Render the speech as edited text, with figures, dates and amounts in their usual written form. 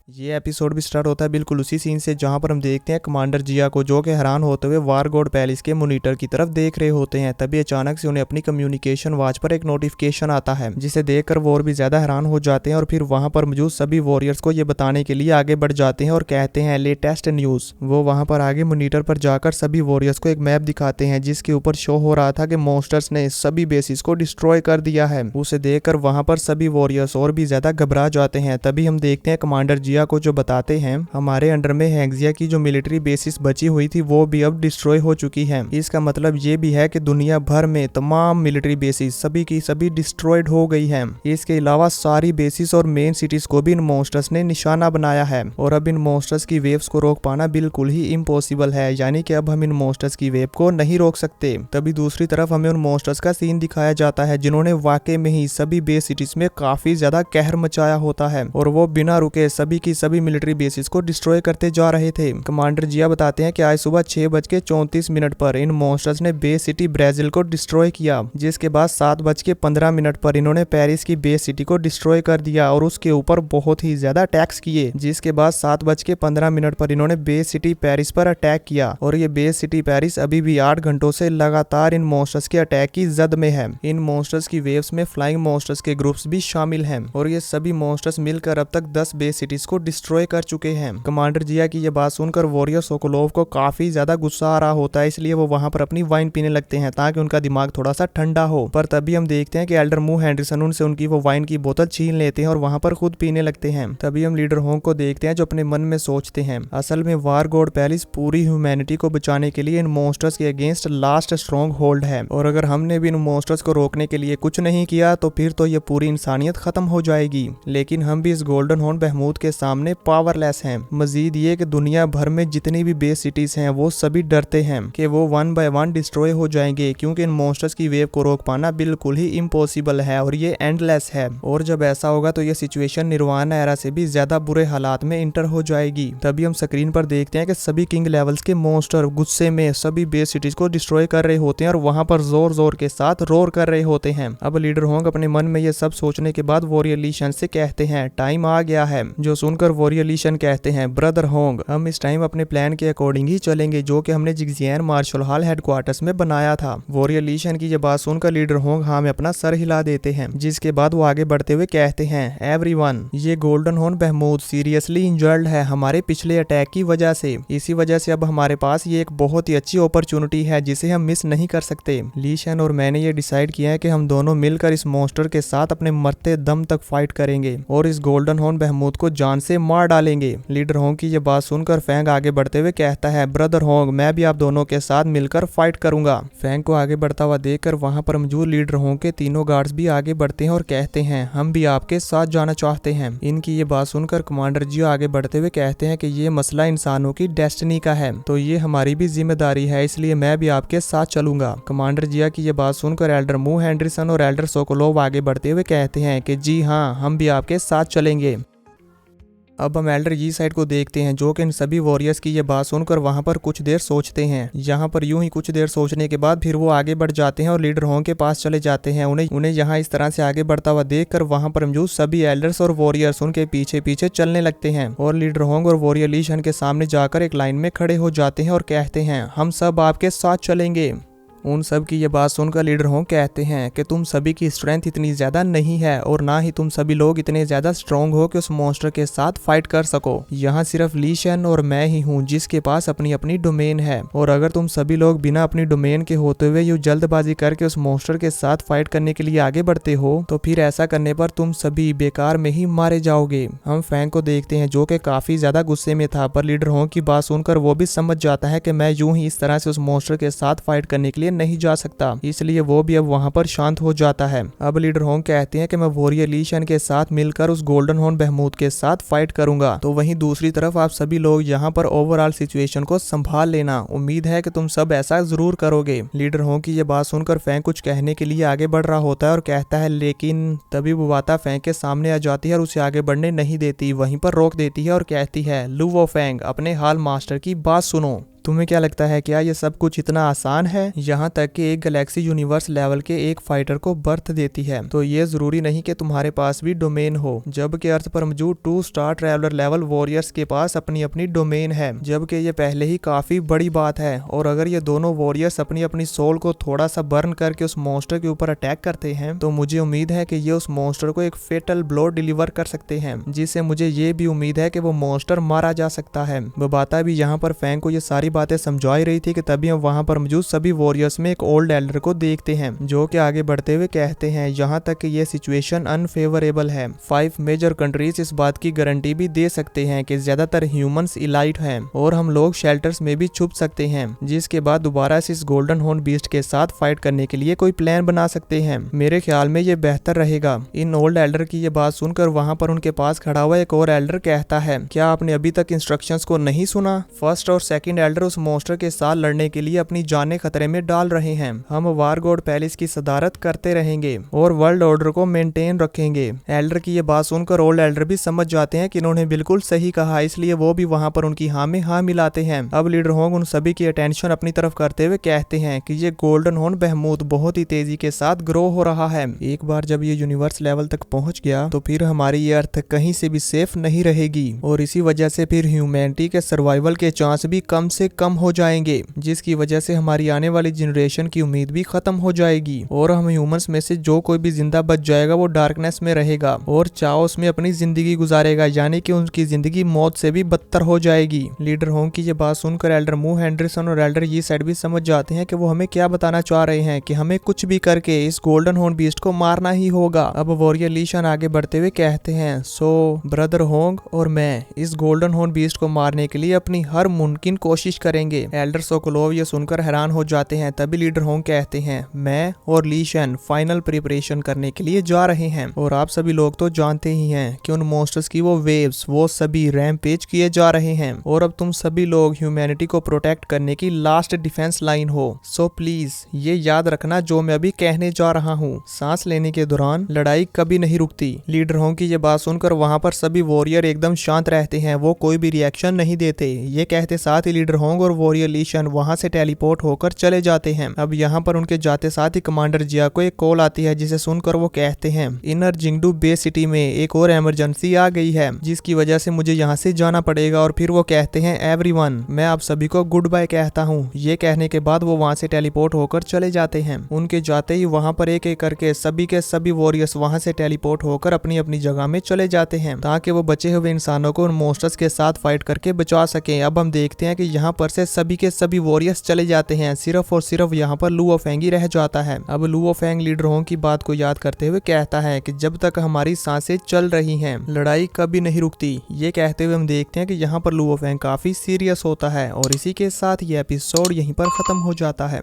ये एपिसोड भी स्टार्ट होता है बिल्कुल उसी सीन से जहां पर हम देखते हैं कमांडर जिया को, जो कि हैरान होते हुए वार गॉड पैलेस के मॉनिटर की तरफ देख रहे होते हैं। तभी अचानक से उन्हें अपनी कम्युनिकेशन वॉच पर एक नोटिफिकेशन आता है, जिसे देखकर वो और भी ज्यादा हैरान हो जाते हैं और फिर वहां पर मौजूद सभी वॉरियर्स को ये बताने के लिए आगे बढ़ जाते हैं और कहते हैं लेटेस्ट न्यूज। वो वहां पर आगे मॉनिटर पर जाकर सभी वॉरियर्स को एक मैप दिखाते हैं, जिसके ऊपर शो हो रहा था कि मॉन्स्टर्स ने सभी बेसिस को डिस्ट्रॉय कर दिया है। उसे देखकर वहां पर सभी वॉरियर्स और भी ज्यादा घबरा जाते हैं। तभी हम देखते हैं कमांडर जिया को, जो बताते हैं हमारे अंडर में हेक्सिया की जो मिलिट्री बेसिस बची हुई थी वो भी अब डिस्ट्रॉय हो चुकी है। इसका मतलब ये भी है कि दुनिया भर में तमाम मिलिट्री बेसिस सभी की सभी डिस्ट्रॉयड हो गई है। इसके अलावा सारी बेसिस और मेन सिटीज को भी इन मॉन्स्टर्स ने निशाना बनाया है और अब इन मॉन्स्टर्स की वेव्स को रोक पाना बिल्कुल ही इम्पॉसिबल है, यानी कि अब हम इन मॉन्स्टर्स की वेव को नहीं रोक सकते। तभी दूसरी तरफ हमें उन मॉन्स्टर्स का सीन दिखाया जाता है जिन्होंने वाकई में ही सभी बेस सिटीज में काफी ज्यादा कहर मचाया होता है और वो बिना रुके सभी की सभी मिलिट्री बेसिस को डिस्ट्रॉय करते जा रहे थे। कमांडर जिया बताते हैं कि आज सुबह 6:34 पर इन मॉन्स्टर्स ने बेस सिटी ब्राजील को डिस्ट्रॉय किया, जिसके बाद 7:15 पर इन्होंने पेरिस की बेस सिटी को डिस्ट्रॉय कर दिया और उसके ऊपर बहुत ही ज्यादा अटैक्स किए। जिसके बाद 7:15 पर इन्होंने बेस सिटी पेरिस पर अटैक किया और ये बेस सिटी पेरिस अभी भी 8 घंटों से लगातार इन मॉन्स्टर्स के अटैक की जद में है। इन मॉन्स्टर्स की वेव्स में फ्लाइंग मॉन्स्टर्स के ग्रुप्स भी शामिल हैं और ये सभी मॉन्स्टर्स मिलकर अब तक 10 बेस सिटीज को डिस्ट्रॉय कर चुके हैं। कमांडर जिया की ये बात सुनकर वॉरियर सोकोलोव को काफी ज्यादा गुस्सा आ रहा होता है, इसलिए वो वहां पर अपनी वाइन पीने लगते हैं ताकि उनका दिमाग थोड़ा सा ठंडा हो। पर तभी हम देखते हैं कि एल्डर मू हेंडरसन उनसे उनकी वो वाइन की बोतल छीन लेते हैं और वहां पर खुद पीने लगते हैं। तभी हम लीडर होंग को देखते हैं जो अपने मन में सोचते हैं, असल में वार गॉड पैलेस पूरी ह्यूमैनिटी को बचाने के लिए इन मॉन्स्टर्स के अगेंस्ट लास्ट स्ट्रॉन्ग होल्ड है और अगर हमने भी इन मॉन्स्टर्स को रोकने के लिए कुछ नहीं किया तो फिर तो ये पूरी इंसानियत खत्म हो जाएगी। लेकिन हम भी इस गोल्डन हॉर्न बहमूद के सामने पावरलेस हैं। मजीद ये कि दुनिया भर में जितनी भी बेस सिटीज हैं वो सभी डरते हैं कि वो 1 बाय 1 डिस्ट्रॉय हो जाएंगे, क्योंकि इन मॉन्स्टर्स की वेव को रोक पाना बिल्कुल ही इम्पॉसिबल है और ये एंडलेस है। और जब ऐसा होगा तो ये सिचुएशन निर्वाणा एरा से भी ज्यादा बुरे हालात में इंटर हो जाएगी। तभी हम स्क्रीन पर देखते हैं कि सभी किंग लेवल्स के मॉन्स्टर गुस्से में सभी बेस सिटीज को डिस्ट्रॉय कर रहे होते हैं और वहां पर जोर जोर के साथ रोर कर रहे होते हैं। अब लीडर होंग अपने मन में ये सब सोचने के बाद वॉरियर ली शन से कहते हैं टाइम आ गया है। जो सुनकर वॉरियर ली शन कहते हैं ब्रदर होंग, हम इस टाइम अपने प्लान के अकॉर्डिंग ही चलेंगे जो कि हमने जिग्जियन मार्शल हॉल हेडक्वार्टर्स में बनाया था। वॉरियर ली शन की ये बात सुनकर लीडर होंग हाँ में अपना सर हिला देते हैं, जिसके बाद वो आगे बढ़ते हुए कहते हैं एवरीवन, ये गोल्डन हॉर्न बहमूद सीरियसली इंजर्ड है हमारे पिछले अटैक की वजह से। इसी वजह से अब हमारे पास ये एक बहुत ही अच्छी अपॉर्चुनिटी है जिसे हम मिस नहीं कर सकते। ली शन और मैंने ये डिसाइड किया है कि हम दोनों मिलकर इस मॉन्स्टर के साथ अपने मरते दम तक फाइट करेंगे और इस गोल्डन हॉर्न बहमूद को जान से मार डालेंगे। लीडर होंग की ये बात सुनकर फैंग आगे बढ़ते हुए कहता है ब्रदर होंग, मैं भी आप दोनों के साथ मिलकर फाइट करूंगा। फैंग को आगे बढ़ता हुआ देखकर वहां पर मौजूद लीडर होंग के तीनों गार्ड्स भी आगे बढ़ते हैं और कहते हैं हम भी आपके साथ जाना चाहते हैं। इनकी ये बात सुनकर कमांडर जियो आगे बढ़ते हुए कहते हैं कि ये मसला इंसानों की डेस्टिनी का है तो ये हमारी भी जिम्मेदारी है, इसलिए मैं भी आपके साथ चलूंगा। कमांडर जिया की ये बात सुनकर एल्डर मू हेंडरसन और एल्डर सोकोलोव आगे बढ़ते हुए कहते हैं कि जी हाँ, हम भी आपके साथ चलेंगे। अब हम एल्डर जी साइड को देखते हैं जो कि इन सभी वॉरियर्स की ये बात सुनकर वहां पर कुछ देर सोचते हैं। यहाँ पर यूं ही कुछ देर सोचने के बाद फिर वो आगे बढ़ जाते हैं और लीडर होंग के पास चले जाते हैं। उन्हें यहाँ इस तरह से आगे बढ़ता हुआ देखकर वहां पर मौजूद सभी एल्डर्स और वॉरियर्स उनके पीछे पीछे चलने लगते हैं और लीडर होंग और वॉरियर ली शन के सामने जाकर एक लाइन में खड़े हो जाते हैं और कहते हैं हम सब आपके साथ चलेंगे। उन सब की ये बात सुनकर लीडर होंग कहते हैं कि तुम सभी की स्ट्रेंथ इतनी ज्यादा नहीं है और ना ही तुम सभी लोग इतने ज्यादा स्ट्रॉन्ग हो कि उस मॉन्स्टर के साथ फाइट कर सको। यहाँ सिर्फ ली शन और मैं ही हूँ जिसके पास अपनी अपनी डोमेन है और अगर तुम सभी लोग बिना अपनी डोमेन के होते हुए यूं जल्दबाजी करके उस मॉन्स्टर के साथ फाइट करने के लिए आगे बढ़ते हो तो फिर ऐसा करने पर तुम सभी बेकार में ही मारे जाओगे। हम फैंग को देखते हैं जो कि काफी ज्यादा गुस्से में था, पर लीडर होंग की बात सुनकर वो भी समझ जाता है कि मैं यूं ही इस तरह से उस मॉन्स्टर के साथ फाइट करने के लिए नहीं जा सकता, इसलिए वो भी अब वहां पर शांत हो जाता है। अब लीडर होंग कहते हैं कि मैं वॉरियर ली शन के साथ मिलकर उस गोल्डन हॉर्न बहमूद के साथ फाइट करूंगा। तो वहीं दूसरी तरफ आप सभी लोग यहाँ पर ओवरऑल सिचुएशन को संभाल लेना। उम्मीद है कि तुम सब ऐसा जरूर करोगे। लीडर होंग की ये बात सुनकर फैंग कुछ कहने के लिए आगे बढ़ रहा होता है और कहता है लेकिन तभी बुवाता फैंग के सामने आ जाती है और उसे आगे बढ़ने नहीं देती, वहीं पर रोक देती है और कहती है लुवो फैंग, अपने हाल मास्टर की बात सुनो। तुम्हें क्या लगता है, क्या ये सब कुछ इतना आसान है? यहाँ तक कि एक गैलेक्सी यूनिवर्स लेवल के एक फाइटर को बर्थ देती है, तो ये जरूरी नहीं कि तुम्हारे पास भी डोमेन हो। जबकि अर्थ पर मौजूद 2 स्टार ट्रैवलर लेवल वॉरियर्स के पास अपनी अपनी डोमेन है, जबकि ये पहले ही काफी बड़ी बात है। और अगर ये दोनों वॉरियर्स अपनी अपनी सोल को थोड़ा सा बर्न करके उस मॉन्स्टर के ऊपर अटैक करते हैं, तो मुझे उम्मीद है कि ये उस मॉन्स्टर को एक फेटल ब्लो डिलीवर कर सकते हैं, जिससे मुझे ये भी उम्मीद है कि वो मॉन्स्टर मारा जा सकता है। बबाता भी यहाँ पर फैंग को ये सारी बातें समझा ही रही थी कि तभी हम वहाँ पर मौजूद सभी वॉरियर्स में एक ओल्ड एल्डर को देखते हैं, जो कि आगे बढ़ते हुए कहते हैं यहाँ तक कि ये सिचुएशन अनफेवरेबल है। 5 मेजर कंट्रीज इस बात की गारंटी भी दे सकते हैं कि ज्यादातर ह्यूमंस इलाइट हैं और हम लोग शेल्टर्स में भी छुप सकते हैं, जिसके बाद दोबारा से इस गोल्डन हॉर्न बीस्ट के साथ फाइट करने के लिए कोई प्लान बना सकते हैं। मेरे ख्याल में ये बेहतर रहेगा। इन ओल्ड एल्डर की ये बात सुनकर वहाँ पर उनके पास खड़ा हुआ एक और एल्डर कहता है, क्या आपने अभी तक इंस्ट्रक्शंस को नहीं सुना? फर्स्ट और सेकंड एल्डर उस मॉन्स्टर के साथ लड़ने के लिए अपनी जानें खतरे में डाल रहे हैं। हम वार गॉड पैलेस की सदारत करते रहेंगे और वर्ल्ड ऑर्डर को मेंटेन रखेंगे। एल्डर की ये बात सुनकर ओल्ड एल्डर भी समझ जाते हैं कि इन्होंने बिल्कुल सही कहा, इसलिए वो भी वहाँ पर उनकी हाँ में हाँ मिलाते हैं। अब लीडर होंग उन सभी की अटेंशन अपनी तरफ करते हुए कहते हैं कि ये गोल्डन हॉर्न बहमूद बहुत ही तेजी के साथ ग्रो हो रहा है। एक बार जब ये यूनिवर्स लेवल तक पहुंच गया तो फिर हमारी ये अर्थ कहीं से भी सेफ नहीं रहेगी और इसी वजह से फिर ह्यूमैनिटी के सर्वाइवल के चांस भी कम से कम हो जाएंगे, जिसकी वजह से हमारी आने वाली जनरेशन की उम्मीद भी खत्म हो जाएगी और हम ह्यूमंस में से जो कोई भी जिंदा बच जाएगा वो डार्कनेस में रहेगा और चाओस में अपनी जिंदगी गुजारेगा, यानी कि उनकी जिंदगी मौत से भी बदतर हो जाएगी। लीडर होंग की ये बात सुनकर एल्डर मू हेंडरसन और एल्डर ये साइड भी समझ जाते हैं कि वो हमें क्या बताना चाह रहे हैं कि हमें कुछ भी करके इस गोल्डन हॉर्न बीस्ट को मारना ही होगा। अब वॉरियर ली शान आगे बढ़ते हुए कहते हैं, सो ब्रदर होंग और मैं इस गोल्डन हॉर्न बीस्ट को मारने के लिए अपनी हर मुमकिन कोशिश करेंगे। एल्डर सोकोलोव ये सुनकर हैरान हो जाते हैं। तभी लीडर होंग कहते हैं, मैं और ली शान फाइनल प्रिपरेशन करने के लिए जा रहे हैं और आप सभी लोग तो जानते ही हैं कि उन मॉन्स्टर्स की वो वेव्स वो सभी रैम्पेज किए जा रहे हैं और अब तुम सभी लोग ह्यूमैनिटी को प्रोटेक्ट करने की लास्ट डिफेंस लाइन हो। सो प्लीज ये याद रखना जो मैं अभी कहने जा रहा हूँ, सांस लेने के दौरान लड़ाई कभी नहीं रुकती। लीडर होंग की ये बात सुनकर वहाँ पर सभी वॉरियर एकदम शांत रहते हैं, वो कोई भी रिएक्शन नहीं देते। ये कहते साथ ही लीडर होंग और वॉरियर ली शान वहाँ से टेलीपोर्ट होकर चले जाते हैं। अब यहाँ पर उनके जाते साथ ही कमांडर जिया को एक कॉल आती है, जिसे सुनकर वो कहते हैं, इनर जिंगडू बे सिटी में एक और इमरजेंसी आ गई है, जिसकी वजह से मुझे यहाँ से जाना पड़ेगा। और फिर वो कहते हैं, एवरीवन मैं आप सभी को गुड बाय कहता हूँ। ये कहने के बाद वो वहाँ से टेलीपोर्ट होकर चले जाते हैं। उनके जाते ही वहाँ पर एक एक करके सभी के सभी वॉरियर्स वहाँ से टेलीपोर्ट होकर अपनी अपनी जगह में चले जाते हैं, ताकि वो बचे हुए इंसानों को उन मॉन्स्टर्स के साथ फाइट करके बचा सके। अब हम देखते हैं कि यहाँ पर से सभी के सभी वॉरियर्स चले जाते हैं, सिर्फ और सिर्फ यहाँ पर लुओ फेंग ही रह जाता है। अब लुओ फेंग लीडर होंग की बात को याद करते हुए कहता है कि जब तक हमारी सांसें चल रही हैं लड़ाई कभी नहीं रुकती। ये कहते हुए हम देखते हैं कि यहाँ पर लुओ फेंग काफी सीरियस होता है और इसी के साथ ये एपिसोड यहीं पर खत्म हो जाता है।